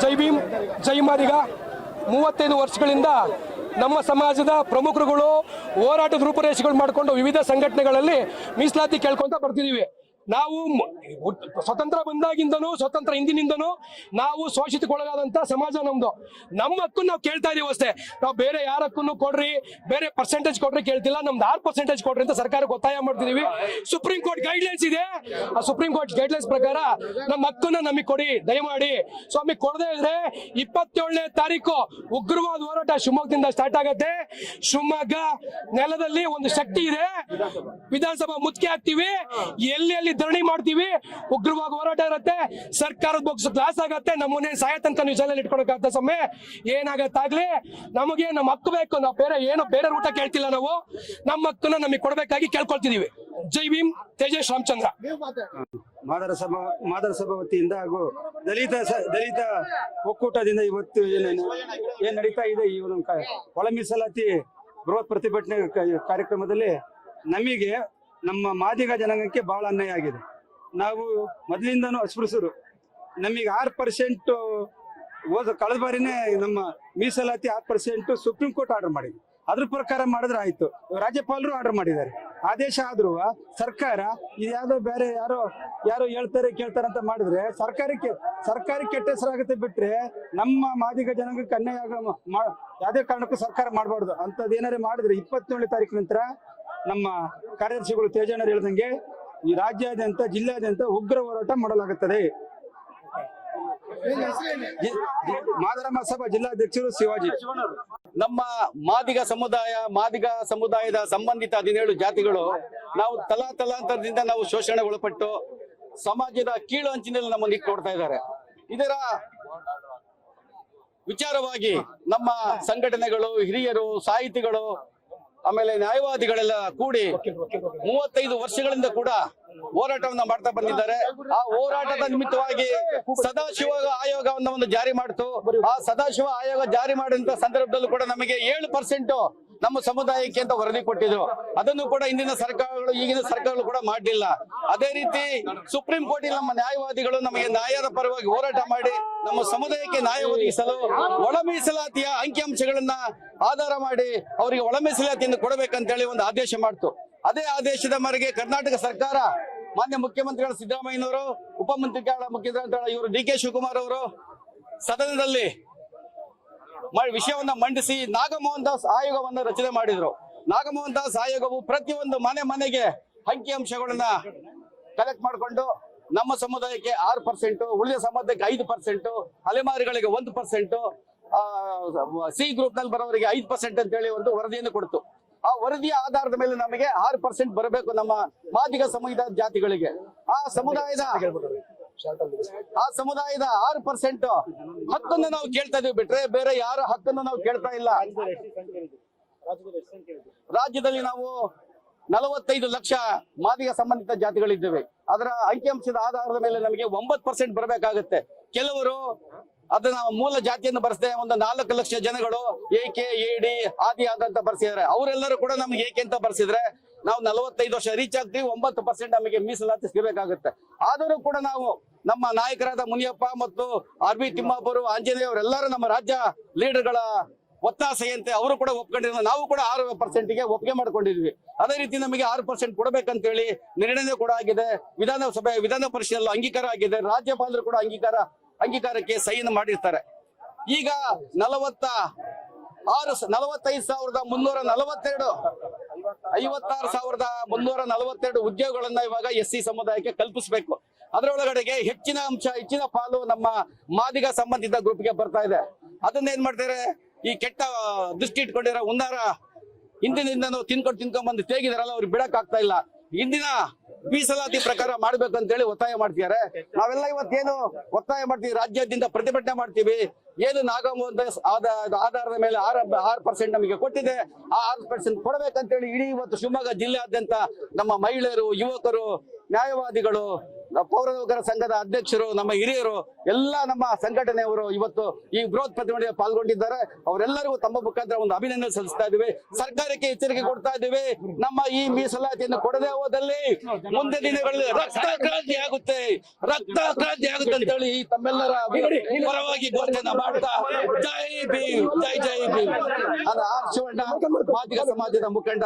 ಜೈ ಭೀಮ್ ಜೈ ಮಾದಿಗ 35 ವರ್ಷಗಳಿಂದ ನಮ್ಮ ಸಮಾಜದ ಪ್ರಮುಖರುಗಳು ಹೋರಾಟದ ರೂಪರೇಷೆಗಳು ಮಾಡಿಕೊಂಡು ವಿವಿಧ ಸಂಘಟನೆಗಳಲ್ಲಿ ಮೀಸಲಾತಿ ಕೇಳ್ಕೊಂತ ಬರ್ತಿದೀವಿ. ನಾವು ಸ್ವತಂತ್ರ ಬಂದಾಗಿಂದನೂ ಸ್ವತಂತ್ರ ಹಿಂದಿನಿಂದನೂ ನಾವು ಶೋಷಿತಗೊಳಗಾದಂತ ಸಮಾಜ ನಮ್ದು. ನಮ್ಮ ಹಕ್ಕು ನಾವು ಕೇಳ್ತಾ ಇದೀವಿ ಅಷ್ಟೇ. ನಾವು ಬೇರೆ ಯಾರ ಹಕ್ಕನ್ನು ಕೊಡ್ರಿ, ಬೇರೆ ಪರ್ಸೆಂಟೇಜ್ ಕೊಡ್ರಿ ಕೇಳ್ತಿಲ್ಲ. ನಮ್ದು 6% ಕೊಡ್ರಿ ಅಂತ ಸರ್ಕಾರಕ್ಕೆ ಒತ್ತಾಯ ಮಾಡ್ತಿದೀವಿ. ಸುಪ್ರೀಂ ಕೋರ್ಟ್ ಗೈಡ್ಲೈನ್ಸ್ ಇದೆ. ಆ ಸುಪ್ರೀಂ ಕೋರ್ಟ್ ಗೈಡ್ಲೈನ್ಸ್ ಪ್ರಕಾರ ನಮ್ಮ ಹಕ್ಕನ್ನ ನಮಗೆ ಕೊಡಿ ದಯಮಾಡಿ. ಸ್ವಾಮಿ ಕೊಡದೇ ಇದ್ರೆ 27ನೇ ತಾರೀಕು ಉಗ್ರವಾದ ಹೋರಾಟ ಶಿವಮೊಗ್ಗದಿಂದ ಸ್ಟಾರ್ಟ್ ಆಗತ್ತೆ. ಶಿವಮೊಗ್ಗ ನೆಲದಲ್ಲಿ ಒಂದು ಶಕ್ತಿ ಇದೆ. ವಿಧಾನಸಭಾ ಮುತ್ತಿಗೆ ಹಾಕ್ತಿವಿ, ಎಲ್ಲಿ ಧರಣಿ ಮಾಡ್ತೀವಿ, ಉಗ್ರವಾಗಿ ಹೋರಾಟ ಇರುತ್ತೆ. ಸರ್ಕಾರದ ಬೊಕ್ಸ್ ಕ್ಲಾಸ್ ಆಗತ್ತೆ. ನಮ್ಮನ್ನೇ ಸಾಯ ತನಕ ನೀವು ಜೈಲಲ್ಲಿ ಇಟ್ಕೊಳಕಾಗ್ತ ಸಮಯ ಏನಾಗತ್ತಾಗ್ಲಿ. ನಮಗೆ ನಮ್ಮ ಹಕ್ಕು ಬೇಕು. ನಾವು ಬೇರೆ ಊಟ ಕೇಳ್ತಿಲ್ಲ. ನಾವು ನಮ್ಮ ಹಕ್ಕನ್ನ ನಮಗೆ ಕೊಡ್ಬೇಕಾಗಿ ಕೇಳ್ಕೊಳ್ತಿದೀವಿ. ಜೈ ಭೀಮ್, ತೇಜಸ್ ರಾಮಚಂದ್ರ. ಮಾದರ ಸಭಾ ವತಿಯಿಂದ ಹಾಗೂ ದಲಿತ ಒಕ್ಕೂಟದಿಂದ ಇವತ್ತು ಏನ್ ನಡೀತಾ ಇದೆ ಈ ಒಳ ಮೀಸಲಾತಿ ಬೃಹತ್ ಪ್ರತಿಭಟನೆ ಕಾರ್ಯಕ್ರಮದಲ್ಲಿ ನಮಗೆ ನಮ್ಮ ಮಾದಿಗ ಜನಾಂಗಕ್ಕೆ ಬಹಳ ಅನ್ಯಾಯ ಆಗಿದೆ. ನಾವು ಮೊದಲಿಂದನೂ ಅಸ್ಪೃಶ್ಯರು. ನಮಗೆ 6% ಕಳೆದ ಬಾರಿನೇ ನಮ್ಮ ಮೀಸಲಾತಿ 6% ಸುಪ್ರೀಂ ಕೋರ್ಟ್ ಆರ್ಡರ್ ಮಾಡಿದೆ. ಅದ್ರ ಪ್ರಕಾರ ಮಾಡಿದ್ರೆ ಆಯ್ತು. ರಾಜ್ಯಪಾಲರು ಆರ್ಡರ್ ಮಾಡಿದ್ದಾರೆ. ಆದೇಶ ಆದ್ರೂ ಸರ್ಕಾರ ಇದ್ಯಾವುದೋ ಬೇರೆ ಯಾರೋ ಹೇಳ್ತಾರೆ ಕೇಳ್ತಾರೆ ಅಂತ ಮಾಡಿದ್ರೆ ಸರ್ಕಾರಕ್ಕೆ ಕೆಟ್ಟ ಹೆಸರಾಗುತ್ತೆ. ಬಿಟ್ರೆ ನಮ್ಮ ಮಾದಿಗ ಜನಾಂಗಕ್ಕೆ ಅನ್ಯಾಯ ಯಾವುದೇ ಕಾರಣಕ್ಕೂ ಸರ್ಕಾರ ಮಾಡಬಾರ್ದು. ಅಂತದೇನಾರೇ ಮಾಡಿದ್ರೆ 27ನೇ ತಾರೀಕು ನಂತರ ನಮ್ಮ ಕಾರ್ಯದರ್ಶಿಗಳು ತೇಜಣ್ಣರು ಹೇಳಿದಂಗೆ ಈ ರಾಜ್ಯಾದ್ಯಂತ ಜಿಲ್ಲಾದ್ಯಂತ ಉಗ್ರ ಹೋರಾಟ ಮಾಡಲಾಗುತ್ತದೆ. ಮಾದರ ಮಹಾಸಭಾ ಜಿಲ್ಲಾಧ್ಯಕ್ಷರು ಶಿವಾಜಿ. ನಮ್ಮ ಮಾದಿಗ ಸಮುದಾಯದ ಸಂಬಂಧಿತ 17 ಜಾತಿಗಳು ನಾವು ತಲಾಂತರದಿಂದ ನಾವು ಶೋಷಣೆ ಒಳಪಟ್ಟು ಸಮಾಜದ ಕೀಳು ಅಂಚಿನಲ್ಲಿ ನಮ್ಮನ್ನು ನೋಡ್ತಾ ಇದ್ದಾರೆ. ಇದರ ವಿಚಾರವಾಗಿ ನಮ್ಮ ಸಂಘಟನೆಗಳು, ಹಿರಿಯರು, ಸಾಹಿತಿಗಳು, ಆಮೇಲೆ ನ್ಯಾಯವಾದಿಗಳೆಲ್ಲ ಕೂಡಿ 35 ವರ್ಷಗಳಿಂದ ಕೂಡ ಹೋರಾಟವನ್ನ ಮಾಡ್ತಾ ಬಂದಿದ್ದಾರೆ. ಆ ಹೋರಾಟದ ನಿಮಿತ್ತವಾಗಿ ಸದಾಶಿವ ಆಯೋಗವನ್ನ ಒಂದು ಜಾರಿ ಮಾಡ್ತು. ಆ ಸದಾಶಿವ ಆಯೋಗ ಜಾರಿ ಮಾಡಿದಂತ ಸಂದರ್ಭದಲ್ಲೂ ಕೂಡ ನಮಗೆ 7% ನಮ್ಮ ಸಮುದಾಯಕ್ಕೆ ಅಂತ ವರದಿ ಕೊಟ್ಟಿದ್ರು. ಅದನ್ನು ಕೂಡ ಇಂದಿನ ಸರ್ಕಾರಗಳು, ಈಗಿನ ಸರ್ಕಾರಗಳು ಕೂಡ ಮಾಡಲಿಲ್ಲ. ಅದೇ ರೀತಿ ಸುಪ್ರೀಂ ಕೋರ್ಟ್ ನಮ್ಮ ನ್ಯಾಯವಾದಿಗಳು ನಮಗೆ ನ್ಯಾಯದ ಪರವಾಗಿ ಹೋರಾಟ ಮಾಡಿ ನಮ್ಮ ಸಮುದಾಯಕ್ಕೆ ನ್ಯಾಯ ಒದಗಿಸಲು ಒಳ ಮೀಸಲಾತಿಯ ಅಂಕಿಅಂಶಗಳನ್ನ ಆಧಾರ ಮಾಡಿ ಅವರಿಗೆ ಒಳ ಮೀಸಲಾತಿಯನ್ನು ಕೊಡಬೇಕಂತ ಹೇಳಿ ಒಂದು ಆದೇಶ ಮಾಡ್ತು. ಅದೇ ಆದೇಶದ ಮೇರೆಗೆ ಕರ್ನಾಟಕ ಸರ್ಕಾರ ಮಾನ್ಯ ಮುಖ್ಯಮಂತ್ರಿಗಳ ಸಿದ್ದರಾಮಯ್ಯನವರು, ಮುಖ್ಯಮಂತ್ರಿಗಳ ಇವರು ಡಿ ಕೆ ಶಿವಕುಮಾರ್ ಅವರು ಸದನದಲ್ಲಿ ವಿಷಯವನ್ನ ಮಂಡಿಸಿ ನಾಗಮೋಹನ್ ದಾಸ್ ಆಯೋಗವನ್ನು ರಚನೆ ಮಾಡಿದ್ರು. ನಾಗಮೋಹನ್ ದಾಸ್ ಆಯೋಗವು ಪ್ರತಿಯೊಂದು ಮನೆಗೆ ಅಂಕಿಅಂಶಗಳನ್ನ ಕಲೆಕ್ಟ್ ಮಾಡಿಕೊಂಡು ನಮ್ಮ ಸಮುದಾಯಕ್ಕೆ 6%, ಉಳಿದ ಸಮುದಾಯಕ್ಕೆ 5%, ಅಲೆಮಾರಿಗಳಿಗೆ 1%, ಸಿ ಗ್ರೂಪ್ ನಲ್ಲಿ ಬರೋವರಿಗೆ 5% ಅಂತ ಹೇಳಿ ಒಂದು ವರದಿಯನ್ನು ಕೊಡ್ತು. ಆ ವರದಿಯ ಆಧಾರದ ಮೇಲೆ ನಮಗೆ 6% ಬರಬೇಕು ನಮ್ಮ ಮಾದಿಗ ಸಮುದಾಯದ ಜಾತಿಗಳಿಗೆ. ಆ ಸಮುದಾಯದ 6% ಹಕ್ಕನ್ನು ನಾವು ಕೇಳ್ತಾ ಇದೀವಿ. ಬಿಟ್ರೆ ಬೇರೆ ಯಾರ ಹಕ್ಕನ್ನು ನಾವು ಕೇಳ್ತಾ ಇಲ್ಲ. ರಾಜ್ಯದಲ್ಲಿ ನಾವು 45 ಲಕ್ಷ ಮಾದಿಗ ಸಂಬಂಧಿತ ಜಾತಿಗಳಿದ್ದೇವೆ. ಅದರ ಅಂಕಿಅಂಶದ ಆಧಾರದ ಮೇಲೆ ನಮಗೆ 9% ಬರಬೇಕಾಗುತ್ತೆ. ಕೆಲವರು ಅದನ್ನ ಮೂಲ ಜಾತಿಯನ್ನು ಬರೆಸದೆ ಒಂದು 4 ಲಕ್ಷ ಜನಗಳು ಏಕೆ ಎಡಿ ಆದಿ ಆದಂತ ಬರ್ಸಿದ್ದಾರೆ. ಅವರೆಲ್ಲರೂ ಕೂಡ ನಮ್ಗೆ ಏಕೆ ಅಂತ ಬರ್ಸಿದ್ರೆ ನಾವು 45 ವರ್ಷ ರೀಚ್ ಆಗ್ತೀವಿ, 9% ನಮಗೆ ಮೀಸಲಾತಿ ಸಿಗಬೇಕಾಗುತ್ತೆ. ಆದರೂ ಕೂಡ ನಾವು ನಮ್ಮ ನಾಯಕರಾದ ಮುನಿಯಪ್ಪ ಮತ್ತು ಆರ್ ಬಿ ತಿಮ್ಮಾಪುರು, ಆಂಜನೇಯ ಅವರೆಲ್ಲರೂ ನಮ್ಮ ರಾಜ್ಯ ಲೀಡರ್ಗಳ ಒತ್ತಾಸೆಯಂತೆ ಅವರು ಕೂಡ ಒಪ್ಕೊಂಡಿದ್ರು. ನಾವು ಕೂಡ 6%ಗೆ ಒಪ್ಪಿಗೆ ಮಾಡ್ಕೊಂಡಿದ್ವಿ. ಅದೇ ರೀತಿ ನಮಗೆ 6% ಕೊಡಬೇಕಂತ ಹೇಳಿ ನಿರ್ಣಯ ಕೂಡ ಆಗಿದೆ. ವಿಧಾನ ಪರಿಷತ್ ಅಂಗೀಕಾರ ಆಗಿದೆ. ರಾಜ್ಯಪಾಲರು ಕೂಡ ಅಂಗೀಕಾರಕ್ಕೆ ಸಹಿಯನ್ನು ಮಾಡಿರ್ತಾರೆ. ಈಗ 56,342 ಉದ್ಯೋಗಗಳನ್ನ ಇವಾಗ SC ಸಮುದಾಯಕ್ಕೆ ಕಲ್ಪಿಸಬೇಕು. ಅದರೊಳಗಡೆಗೆ ಹೆಚ್ಚಿನ ಪಾಲು ನಮ್ಮ ಮಾದಿಗ ಸಂಬಂಧಿತ ಗ್ರೂಪ್ಗೆ ಬರ್ತಾ ಇದೆ. ಅದನ್ನ ಏನ್ ಮಾಡ್ತಾರೆ, ಈ ಕೆಟ್ಟ ದೃಷ್ಟಿ ಇಟ್ಕೊಂಡಿರೋ ಹುನ್ನಾರ ಹಿಂದಿನಿಂದ ತಿನ್ಕೊಂಡ್ ಬಂದು ತೇಗಿದಾರಲ್ಲ, ಅವ್ರಿಗೆ ಬಿಡಕ್ ಆಗ್ತಾ ಇಲ್ಲ. ಇಂದಿನ ಮೀಸಲಾತಿ ಪ್ರಕಾರ ಮಾಡ್ಬೇಕಂತ ಹೇಳಿ ಒತ್ತಾಯ ಮಾಡ್ತಿದ್ದಾರೆ. ನಾವೆಲ್ಲ ಇವತ್ತೇನು ಒತ್ತಾಯ ಮಾಡ್ತೀವಿ, ರಾಜ್ಯಾದ್ಯಂತ ಪ್ರತಿಭಟನೆ ಮಾಡ್ತೀವಿ. ಏನು ನಾಗಮೋಹನ್ ದಾಸ್ ಆಧಾರದ ಮೇಲೆ 6% ನಮಗೆ ಕೊಟ್ಟಿದೆ. ಆ 6% ಕೊಡಬೇಕಂತ ಹೇಳಿ ಇಡೀ ಇವತ್ತು ಶಿವಮೊಗ್ಗ ಜಿಲ್ಲೆಯಾದ್ಯಂತ ನಮ್ಮ ಮಹಿಳೆಯರು, ಯುವಕರು, ನ್ಯಾಯವಾದಿಗಳು, ಪೌರ ನೌಕರ ಸಂಘದ ಅಧ್ಯಕ್ಷರು, ನಮ್ಮ ಹಿರಿಯರು, ಎಲ್ಲ ನಮ್ಮ ಸಂಘಟನೆಯವರು ಇವತ್ತು ಈ ಬೃಹತ್ ಪ್ರತಿಭಟನೆಗೆ ಪಾಲ್ಗೊಂಡಿದ್ದಾರೆ. ಅವರೆಲ್ಲರಿಗೂ ತಮ್ಮ ಮುಖಾಂತರ ಒಂದು ಅಭಿನಂದನೆ ಸಲ್ಲಿಸ್ತಾ ಇದ್ದೀವಿ. ಸರ್ಕಾರಕ್ಕೆ ಎಚ್ಚರಿಕೆ ಕೊಡ್ತಾ ಇದ್ದೀವಿ. ನಮ್ಮ ಈ ಮೀಸಲಾತಿಯನ್ನು ಕೊಡದೆ ಹೋದಲ್ಲಿ ಮುಂದೆ ದಿನಗಳಲ್ಲಿ ರಕ್ತ ಕ್ರಾಂತಿ ಆಗುತ್ತೆ ಅಂತ ಹೇಳಿ ಈ ತಮ್ಮೆಲ್ಲರ ಪರವಾಗಿ ಘೋಷಣೆ ಮಾಡ್ತಾ ಜೈ ಭೀಮ್, ಜೈ ಜೈ ಭೀಮ್. ಆರ್ ಶಿವಣ್ಣ, ಮಾದಿಗ ಸಮಾಜದ ಮುಖಂಡ.